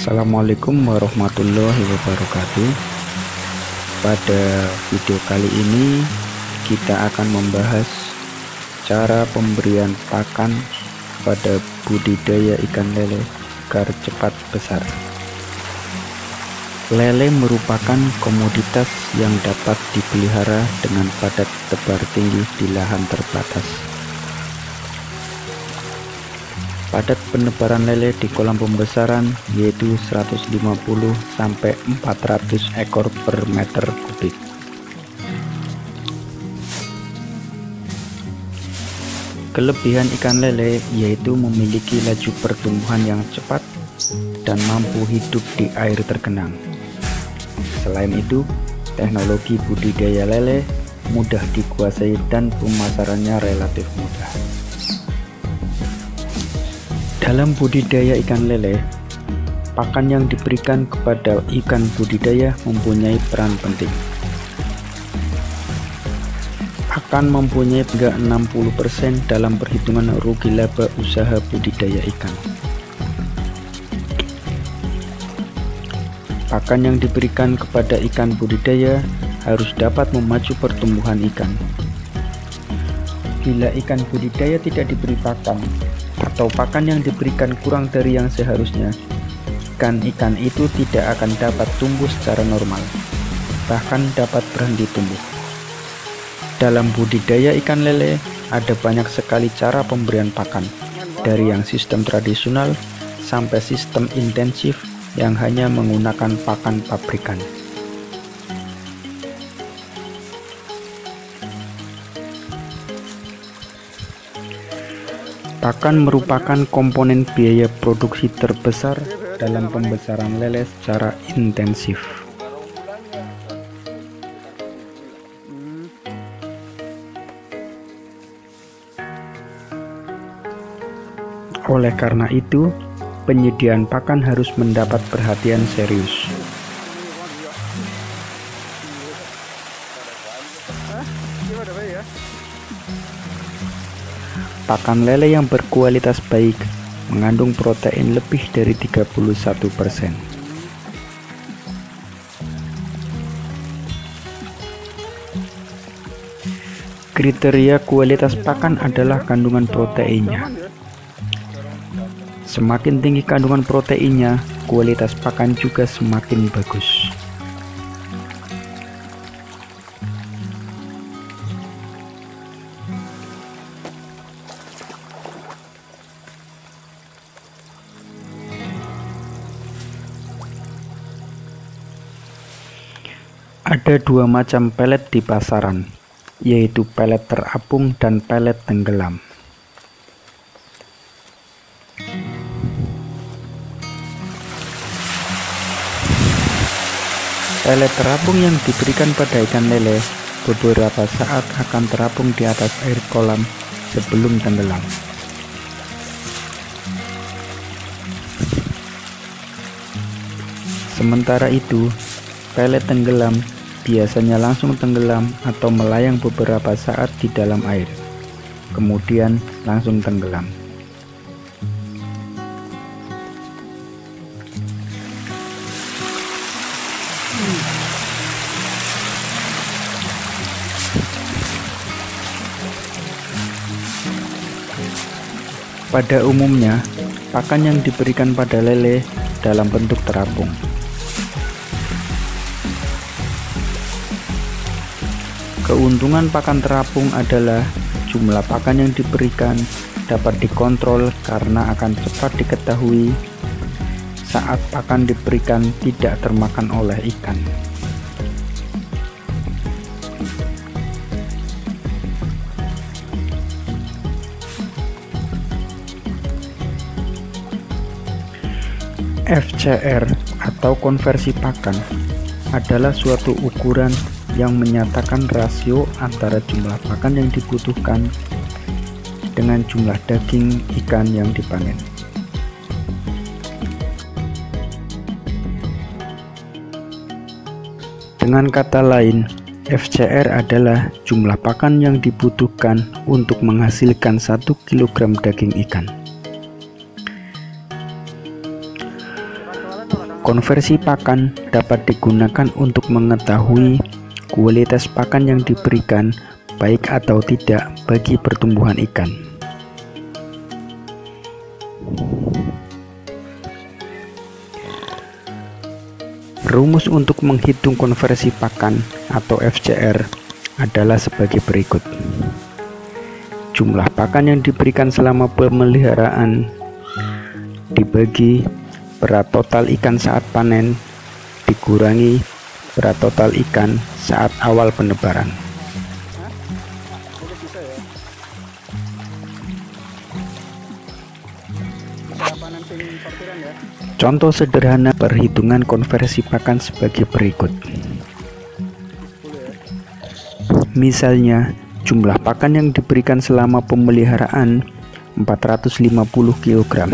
Assalamualaikum warahmatullahi wabarakatuh. Pada video kali ini kita akan membahas cara pemberian pakan pada budidaya ikan lele agar cepat besar. Lele merupakan komoditas yang dapat dipelihara dengan padat tebar tinggi di lahan terbatas. Padat penebaran lele di kolam pembesaran yaitu 150 sampai 400 ekor per meter kubik. Kelebihan ikan lele yaitu memiliki laju pertumbuhan yang cepat dan mampu hidup di air tergenang. Selain itu, teknologi budidaya lele mudah dikuasai dan pemasarannya relatif mudah. Dalam budidaya ikan lele, pakan yang diberikan kepada ikan budidaya mempunyai peran penting. Akan mempunyai hingga 60% dalam perhitungan rugi laba usaha budidaya ikan. Pakan yang diberikan kepada ikan budidaya harus dapat memacu pertumbuhan ikan. Bila ikan budidaya tidak diberi pakan, atau pakan yang diberikan kurang dari yang seharusnya, ikan-ikan itu tidak akan dapat tumbuh secara normal, bahkan dapat berhenti tumbuh. Dalam budidaya ikan lele, ada banyak sekali cara pemberian pakan, dari yang sistem tradisional sampai sistem intensif yang hanya menggunakan pakan pabrikan. Pakan merupakan komponen biaya produksi terbesar dalam pembesaran lele secara intensif. Oleh karena itu, penyediaan pakan harus mendapat perhatian serius. Pakan lele yang berkualitas baik mengandung protein lebih dari 31%. Kriteria kualitas pakan adalah kandungan proteinnya. Semakin tinggi kandungan proteinnya, kualitas pakan juga semakin bagus. Ada dua macam pelet di pasaran, yaitu pelet terapung dan pelet tenggelam. Pelet terapung yang diberikan pada ikan lele beberapa saat akan terapung di atas air kolam sebelum tenggelam. Sementara itu, pelet tenggelam biasanya langsung tenggelam atau melayang beberapa saat di dalam air, kemudian langsung tenggelam. Pada umumnya, pakan yang diberikan pada lele dalam bentuk terapung. Keuntungan pakan terapung adalah jumlah pakan yang diberikan dapat dikontrol karena akan cepat diketahui saat pakan diberikan tidak termakan oleh ikan. FCR atau konversi pakan adalah suatu ukuran yang menyatakan rasio antara jumlah pakan yang dibutuhkan dengan jumlah daging ikan yang dipanen. Dengan kata lain, FCR adalah jumlah pakan yang dibutuhkan untuk menghasilkan 1 kg daging ikan. Konversi pakan dapat digunakan untuk mengetahui kualitas pakan yang diberikan baik atau tidak bagi pertumbuhan ikan. Rumus untuk menghitung konversi pakan atau FCR adalah sebagai berikut. Jumlah pakan yang diberikan selama pemeliharaan dibagi berat total ikan saat panen dikurangi berat total ikan saat awal penebaran. Contoh sederhana perhitungan konversi pakan sebagai berikut. Misalnya, jumlah pakan yang diberikan selama pemeliharaan 450 kg,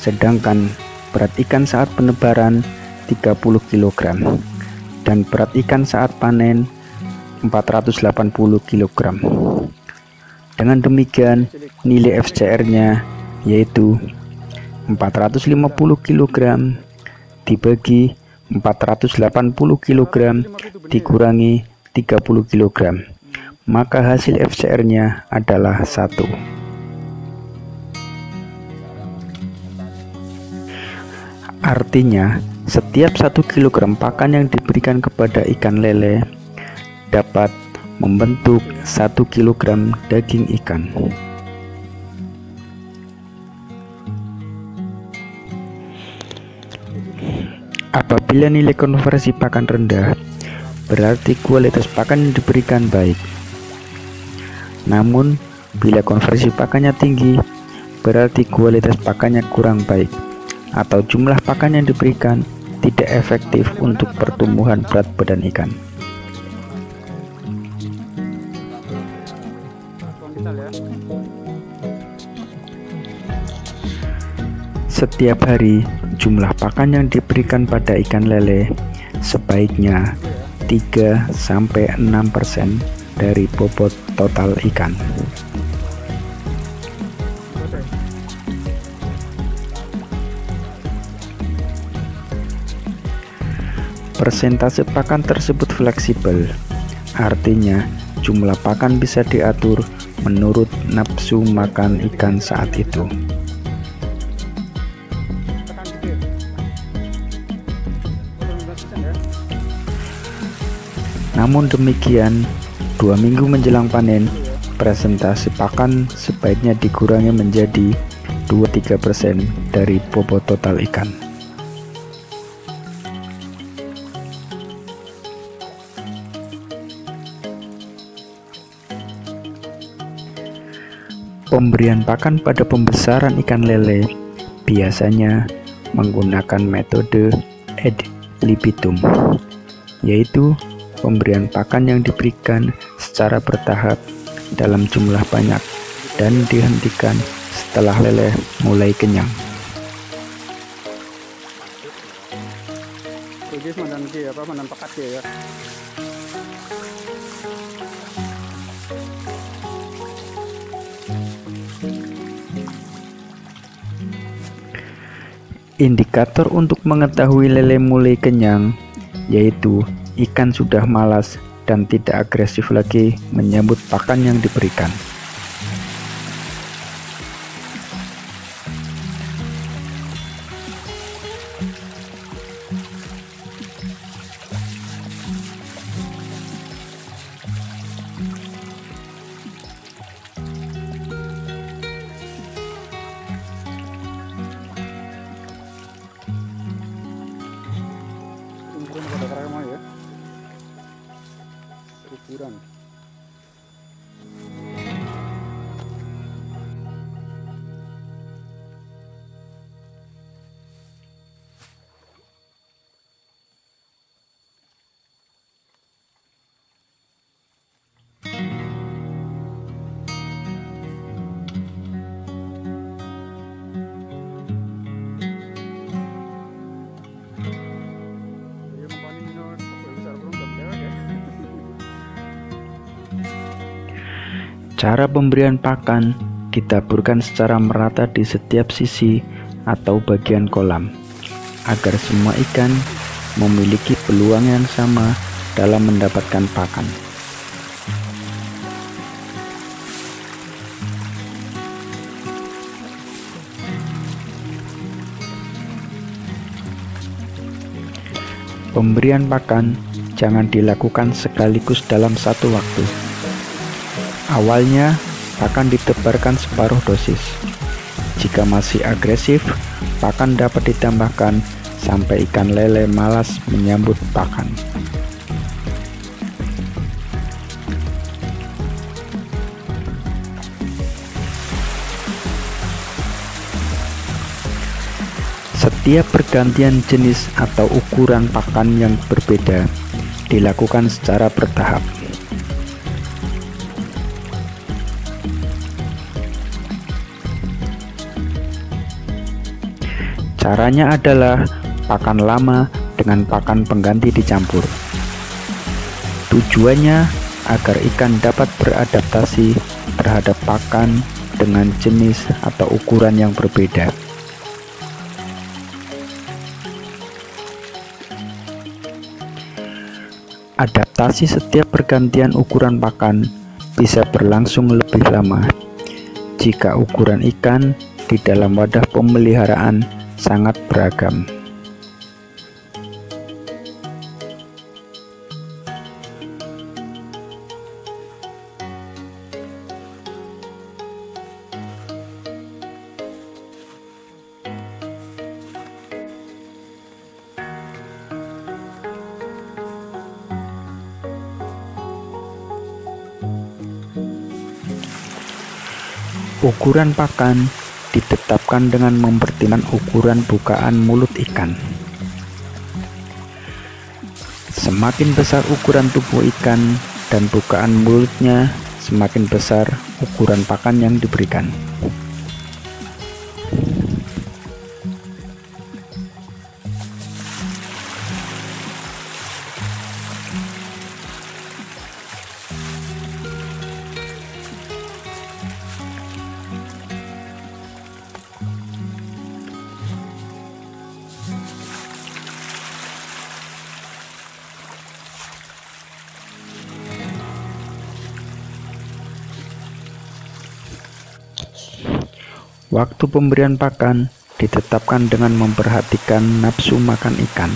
sedangkan berat ikan saat penebaran 30 kg dan berat ikan saat panen 480 kg. Dengan demikian, nilai FCR-nya yaitu 450 kg dibagi 480 kg dikurangi 30 kg, maka hasil FCR-nya adalah 1. Artinya, setiap 1 kg pakan yang diberikan kepada ikan lele dapat membentuk 1 kg daging ikan. Apabila nilai konversi pakan rendah, berarti kualitas pakan yang diberikan baik. Namun, bila konversi pakannya tinggi, berarti kualitas pakannya kurang baik, atau jumlah pakan yang diberikan tidak efektif untuk pertumbuhan berat badan ikan. Setiap hari, jumlah pakan yang diberikan pada ikan lele sebaiknya 3-6% dari bobot total ikan. Persentase pakan tersebut fleksibel, artinya jumlah pakan bisa diatur menurut nafsu makan ikan saat itu. Namun demikian, 2 minggu menjelang panen, persentase pakan sebaiknya dikurangi menjadi 2-3% dari bobot total ikan. Pemberian pakan pada pembesaran ikan lele biasanya menggunakan metode ad libitum, yaitu pemberian pakan yang diberikan secara bertahap dalam jumlah banyak dan dihentikan setelah lele mulai kenyang. Indikator untuk mengetahui lele mulai kenyang yaitu ikan sudah malas dan tidak agresif lagi menyambut pakan yang diberikan. Cara pemberian pakan ditaburkan secara merata di setiap sisi atau bagian kolam agar semua ikan memiliki peluang yang sama dalam mendapatkan pakan. Pemberian pakan jangan dilakukan sekaligus dalam satu waktu. Awalnya, pakan ditebarkan separuh dosis. Jika masih agresif, pakan dapat ditambahkan sampai ikan lele malas menyambut pakan. Setiap pergantian jenis atau ukuran pakan yang berbeda dilakukan secara bertahap. Caranya adalah pakan lama dengan pakan pengganti dicampur. Tujuannya agar ikan dapat beradaptasi terhadap pakan dengan jenis atau ukuran yang berbeda. Adaptasi setiap pergantian ukuran pakan bisa berlangsung lebih lama jika ukuran ikan di dalam wadah pemeliharaan sangat beragam. Ukuran pakan ditetapkan dengan mempertimbangkan ukuran bukaan mulut ikan. Semakin besar ukuran tubuh ikan dan bukaan mulutnya, semakin besar ukuran pakan yang diberikan. Waktu pemberian pakan ditetapkan dengan memperhatikan nafsu makan ikan.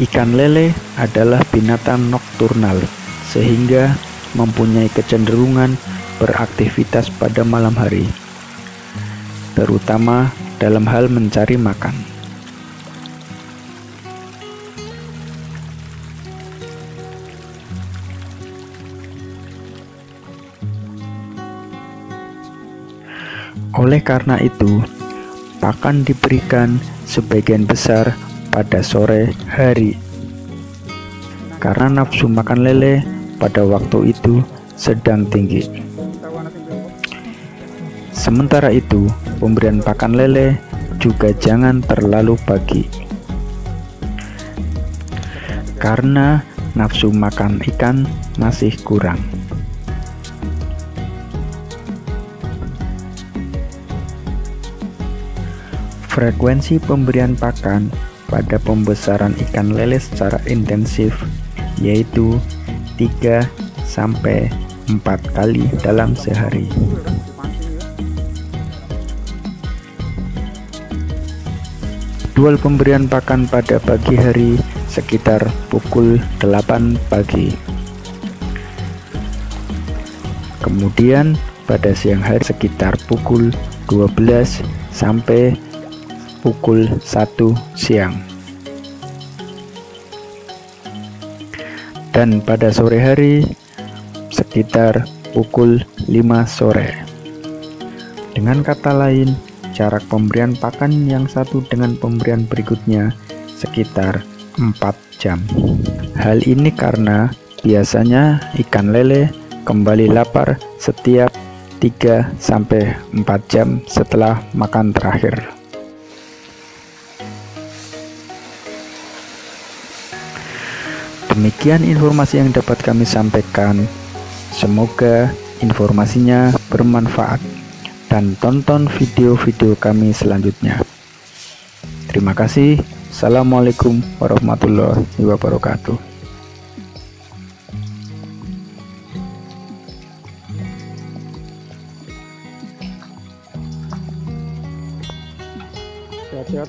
Ikan lele adalah binatang nokturnal, sehingga mempunyai kecenderungan beraktivitas pada malam hari, terutama dalam hal mencari makan. Oleh karena itu, pakan diberikan sebagian besar pada sore hari, karena nafsu makan lele pada waktu itu sedang tinggi. Sementara itu, pemberian pakan lele juga jangan terlalu pagi, karena nafsu makan ikan masih kurang. Frekuensi pemberian pakan pada pembesaran ikan lele secara intensif yaitu 3-4 kali dalam sehari. Jadwal pemberian pakan pada pagi hari sekitar pukul 8 pagi. Kemudian pada siang hari sekitar pukul 12 sampai pukul 1 siang. Dan pada sore hari sekitar pukul 5 sore. Dengan kata lain, jarak pemberian pakan yang satu dengan pemberian berikutnya sekitar 4 jam. Hal ini karena biasanya ikan lele kembali lapar setiap 3-4 jam setelah makan terakhir. Demikian informasi yang dapat kami sampaikan. Semoga informasinya bermanfaat dan tonton video-video kami selanjutnya. Terima kasih. Assalamualaikum warahmatullahi wabarakatuh. Sehat-sehat.